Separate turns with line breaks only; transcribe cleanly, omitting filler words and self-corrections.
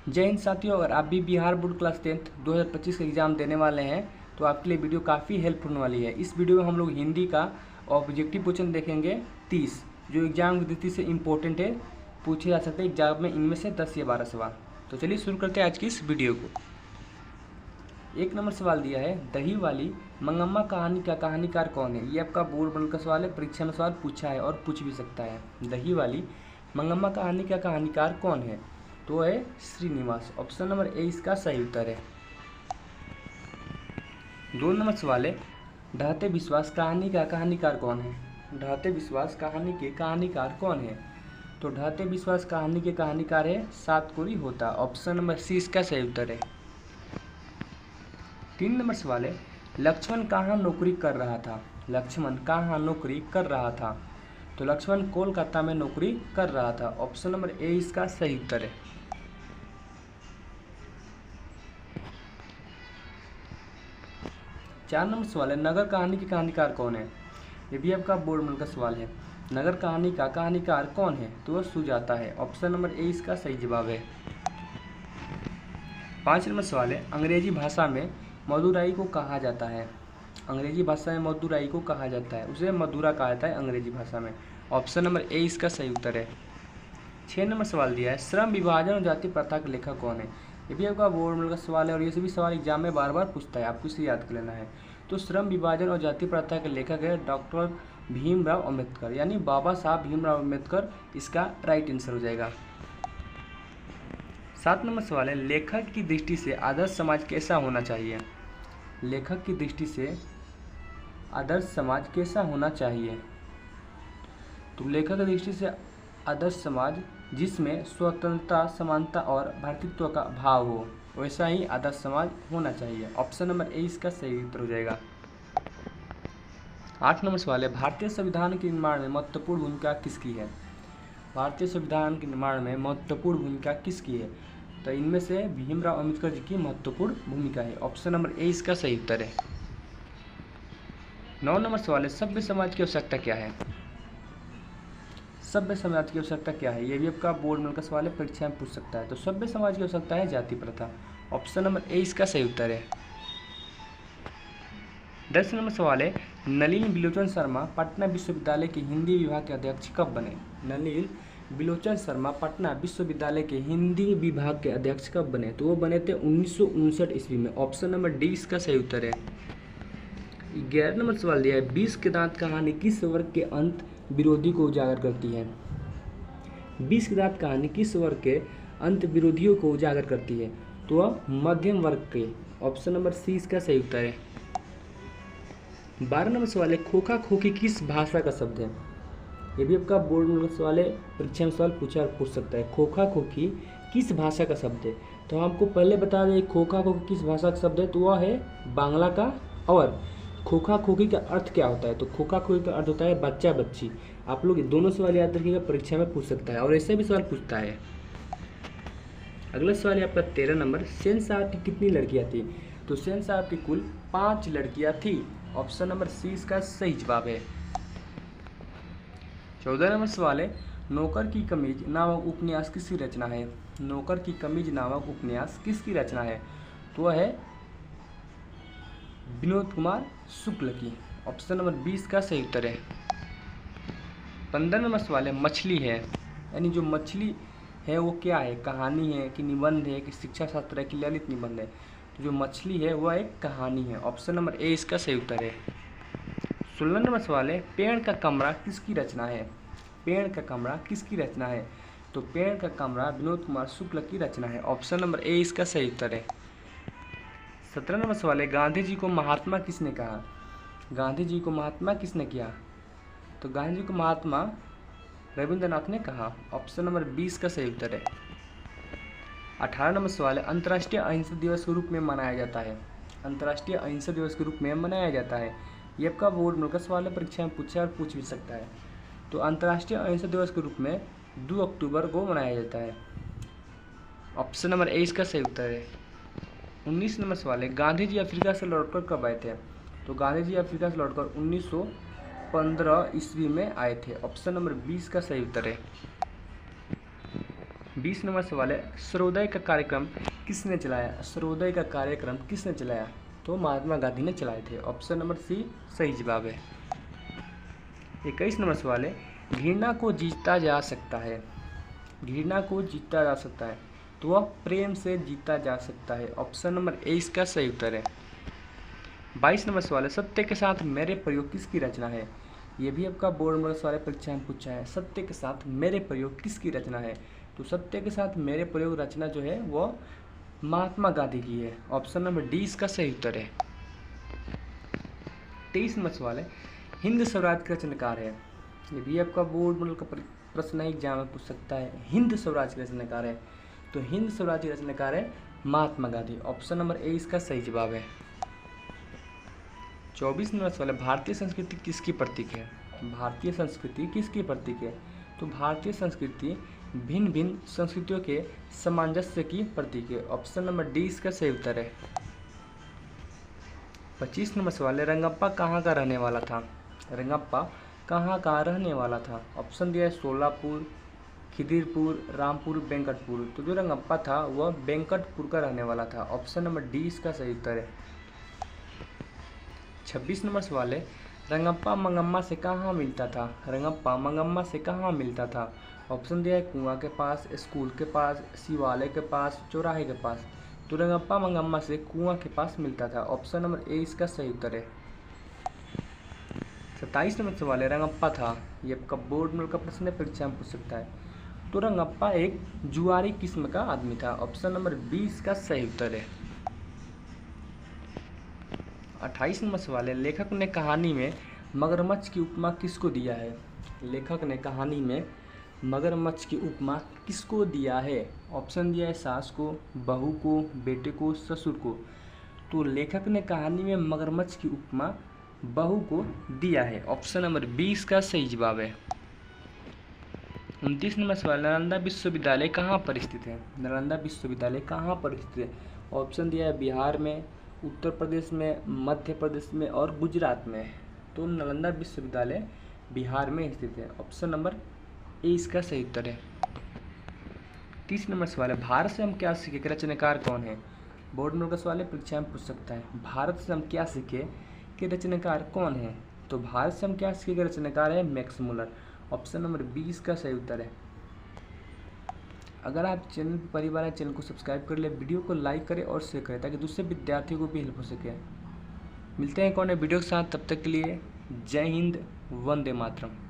जय हिंद साथियों, अगर आप भी बिहार बोर्ड क्लास 10th 2025 का एग्ज़ाम देने वाले हैं तो आपके लिए वीडियो काफ़ी हेल्पफुल होने वाली है। इस वीडियो में हम लोग हिंदी का ऑब्जेक्टिव क्वेश्चन देखेंगे 30, जो एग्जाम की दृष्टि से इम्पोर्टेंट है, पूछे जा सकते हैं एग्जाम में। इनमें से 10 या 12 सवाल। तो चलिए शुरू करते हैं आज की इस वीडियो को। 1 नंबर सवाल दिया है, दही वाली मंगम्मा कहानी का कहानीकार कौन है। ये आपका बोर्ड बनल का सवाल है, परीक्षा में सवाल पूछा है और पूछ भी सकता है। दही वाली मंगम्मा कहानी का कहानीकार कौन है, तो है श्रीनिवास। ऑप्शन नंबर ए इसका सही उत्तर है। 2 नंबर सवाल है, ढहते विश्वास कहानी का कहानीकार कौन है। ढहते विश्वास कहानी के कहानीकार कौन है, तो ढहते विश्वास कहानी के कहानीकार है सातकोरी होता। ऑप्शन नंबर सी इसका सही उत्तर है। 3 नंबर सवाल है, लक्ष्मण कहाँ नौकरी कर रहा था। लक्ष्मण कहाँ नौकरी कर रहा था, तो लक्ष्मण कोलकाता में नौकरी कर रहा था। ऑप्शन नंबर ए इसका सही उत्तर है। 4 नंबर सवाल है, नगर कहानी की कहानीकार कौन है। ये भी आपका बोर्ड में का सवाल है। नगर कहानी का कहानीकार कौन है, तो वह सुजाता है। ऑप्शन नंबर ए इसका सही जवाब है। 5 नंबर सवाल है, अंग्रेजी भाषा में मदुराई को कहा जाता है। अंग्रेजी भाषा में मदुराई को कहा जाता है, उसे मदुरा कहा जाता है अंग्रेजी भाषा में। ऑप्शन नंबर ए इसका सही उत्तर है। 6 नंबर सवाल दिया है, श्रम विभाजन और जाति प्रथा के लेखक कौन है। ये भी आपका बोर्ड में का सवाल है और ये सभी सवाल एग्जाम में बार बार पूछता है, आपको इसे याद कर लेना है। तो श्रम विभाजन और जाति प्रथा के लेखक है डॉक्टर भीमराव अम्बेडकर, यानी बाबा साहब भीमराव अम्बेडकर इसका राइट आंसर हो जाएगा। 7 नंबर सवाल है, लेखक की दृष्टि से आदर्श समाज कैसा होना चाहिए। लेखक की दृष्टि से आदर्श समाज कैसा होना चाहिए, तो लेखक की दृष्टि से आदर्श समाज जिसमें स्वतंत्रता, समानता और भ्रातृत्व का भाव हो, वैसा ही आदर्श समाज होना चाहिए। ऑप्शन नंबर ए इसका सही उत्तर हो जाएगा। 8 नंबर सवाल है, भारतीय संविधान के निर्माण में महत्वपूर्ण भूमिका किसकी है। भारतीय संविधान के निर्माण में महत्वपूर्ण भूमिका किसकी है, तो इनमें से भीमराव अम्बेडकर जी की महत्वपूर्ण भूमिका है। ऑप्शन नंबर ए इसका सही उत्तर है। 9 नंबर सवाल है, सभ्य समाज की आवश्यकता क्या है। सभ्य समाज की आवश्यकता क्या है, ये भी आपका बोर्ड में का सवाल है, परीक्षा में पूछ सकता है। तो सभ्य समाज की आवश्यकता है जाति प्रथा। ऑप्शन नंबर ए इसका सही उत्तर है। 10 नंबर सवाल है, नलिनी बिलोचन शर्मा पटना विश्वविद्यालय के हिंदी विभाग के अध्यक्ष कब बने। नलिनी बिलोचन शर्मा पटना विश्वविद्यालय के हिंदी विभाग के अध्यक्ष कब बने, तो वो बने थे 1959 ईस्वी में। ऑप्शन नंबर डी इसका सही उत्तर है। 11 नंबर सवाल दिया है, 20 के दांत कहानी किस वर्ग के अंत विरोधी को उजागर करती है। 20 के दांत कहानी किस वर्ग के अंत विरोधियों को उजागर करती है, तो वह मध्यम वर्ग के। ऑप्शन नंबर सी इसका सही उत्तर है। 12 नंबर सवाल है, खोखा खोखी किस भाषा का शब्द है। ये भी आपका बोर्ड में सवाल है, परीक्षा में सवाल पूछ सकता है। खोखा खोखी किस भाषा का शब्द है, तो हमको पहले बता दें खोखा खोखी किस भाषा का शब्द है, तो वह है बांग्ला का। और खोखा खोखी का अर्थ क्या होता है, तो खोखा खोखी का अर्थ होता है बच्चा बच्ची। आप लोग दोनों सवाल याद रखिएगा, परीक्षा में पूछ सकता है और ऐसे भी सवाल पूछता है। अगला सवाल है आपका 13 नंबर, सेन साहब की कितनी लड़कियां थी, तो सेन साहब की कुल 5 लड़कियां थी। ऑप्शन नंबर सी इसका सही जवाब है। 14 नंबर सवाल है, नौकर की कमीज नामक उपन्यास किसकी रचना है। नौकर की कमीज नामक उपन्यास किसकी रचना है, तो वह है विनोद कुमार शुक्ल की। ऑप्शन नंबर 20 का सही उत्तर है। 15 नंबर सवाल है, मछली है, यानी जो मछली है वो क्या है, कहानी है कि निबंध है कि शिक्षा शास्त्र है कि ललित निबंध है, तो जो मछली है वह एक कहानी है। ऑप्शन नंबर ए इसका सही उत्तर है। 16 नंबर सवाल है, पेड़ का कमरा किसकी रचना है। पेड़ का कमरा किसकी रचना है, तो पेड़ का कमरा विनोद कुमार शुक्ल की रचना है। ऑप्शन नंबर ए इसका सही उत्तर है। 17 नंबर सवाल है, गांधी जी को महात्मा किसने कहा। गांधी जी को महात्मा किसने किया, तो गांधी जी को महात्मा रविंद्रनाथ ने कहा। ऑप्शन नंबर 20 का सही उत्तर है। 18 नंबर सवाल है, अंतर्राष्ट्रीय अहिंसा दिवस के रूप में मनाया जाता है। अंतर्राष्ट्रीय अहिंसा दिवस के रूप में मनाया जाता है, ये आपका बोर्ड में का सवाल है, परीक्षा में पूछा और पूछ भी सकता है। तो अंतर्राष्ट्रीय अहिंसा दिवस के रूप में 2 अक्टूबर को मनाया जाता है। ऑप्शन नंबर ए इसका सही उत्तर है। 19 नंबर सवाल है, गांधी जी अफ्रीका से लौटकर कब आए थे, तो गांधी जी अफ्रीका से लौटकर 1915 ईस्वी में आए थे। ऑप्शन नंबर 20 का सही उत्तर है। 20 नंबर सवाल है, सर्वोदय का कार्यक्रम किसने चलाया? सर्वोदय का कार्यक्रम किसने चलाया? तो महात्मा गांधी ने चलाए थे। ऑप्शन नंबर सी सही जवाब है। 21 नंबर सवाल है, घृणा को जीता जा सकता है। घृणा को जीता जा सकता है तो वह प्रेम से जीता जा सकता है। ऑप्शन नंबर ए इसका सही उत्तर है। 22 नंबर सवाल है, सत्य के साथ मेरे प्रयोग किसकी रचना है? ये भी आपका बोर्ड में सवाल परीक्षा में पूछा है। सत्य के साथ मेरे प्रयोग किसकी रचना है? तो सत्य के साथ मेरे प्रयोग रचना जो है वो महात्मा गांधी की है। ऑप्शन नंबर डी इसका सही उत्तर है। 23 नंबर सवाल है, हिंद स्वराज के रचनाकार है। ये भी आपका बोर्ड मॉडल का प्रश्न है, एग्जाम में पूछ सकता है। हिंद स्वराज के रचनाकार है तो हिंद स्वराज के रचनाकार है Mahatma Gandhi. Option number A इसका सही जवाब है। 24 नंबर सवाल है, भारतीय संस्कृति किसकी प्रतीक है? भारतीय संस्कृति किसकी प्रतीक है? तो भारतीय संस्कृति भिन्न भिन्न संस्कृतियों के सामंजस्य की प्रतीक है। ऑप्शन नंबर डी इसका सही उत्तर है। 25 नंबर सवाल है, रंगप्पा कहाँ का रहने वाला था? रंगप्पा कहाँ का रहने वाला था? ऑप्शन दिया है सोलापुर, खिदिरपुर, रामपुर, वेंकटपुर। तो जो रंगप्पा था वह वेंकटपुर का रहने वाला था। ऑप्शन नंबर डी इसका सही उत्तर है। 26 नंबर सवाल है, रंगप्पा मंगम्मा से कहाँ मिलता था? रंगप्पा मंगम्मा से कहाँ मिलता था? ऑप्शन दिया है कुआं के पास, स्कूल के पास, शिवालय के पास, चौराहे के पास। तो रंगप्पा मंगम्मा से कुआं के पास मिलता था। ऑप्शन नंबर ए इसका सही उत्तर है। 27 नंबर सवाल है, रंगप्पा था, ये आपका बोर्ड में का प्रश्न है, परीक्षा में पूछ सकता है। तो रंगप्पा एक जुआरी किस्म का आदमी था। ऑप्शन नंबर 20 का सही उत्तर है। 28 नंबर सवाल है, लेखक ने कहानी में मगरमच्छ की उपमा किसको दिया है? लेखक ने कहानी में मगरमच्छ की उपमा किसको दिया है? ऑप्शन दिया है सास को, बहू को, बेटे को, ससुर को। तो लेखक ने कहानी में मगरमच्छ की उपमा बहू को दिया है। ऑप्शन नंबर 20 का सही जवाब है। 29 नंबर सवाल, नालंदा विश्वविद्यालय कहाँ पर स्थित है? नालंदा विश्वविद्यालय कहाँ पर स्थित है? ऑप्शन दिया है बिहार में, उत्तर प्रदेश में, मध्य प्रदेश में और गुजरात में। तो नालंदा विश्वविद्यालय बिहार में स्थित है। ऑप्शन नंबर ए इसका सही उत्तर है। 30 नंबर सवाल है, भारत से हम क्या सीखे कि रचनाकार कौन है? बोर्ड में का सवाल है, परीक्षा में पूछ सकता है। भारत से हम क्या सीखे कि रचनाकार कौन है? तो भारत से हम क्या सीखे कि रचनाकार है मैक्स मुलर। ऑप्शन नंबर 20 का सही उत्तर है। अगर आप चैनल पर पहली बार आए, चैनल को सब्सक्राइब कर ले, वीडियो को लाइक करें और शेयर करें ताकि दूसरे विद्यार्थियों को भी हेल्प हो सके। मिलते हैं कौन है वीडियो के साथ, तब तक के लिए जय हिंद, वंदे मातरम।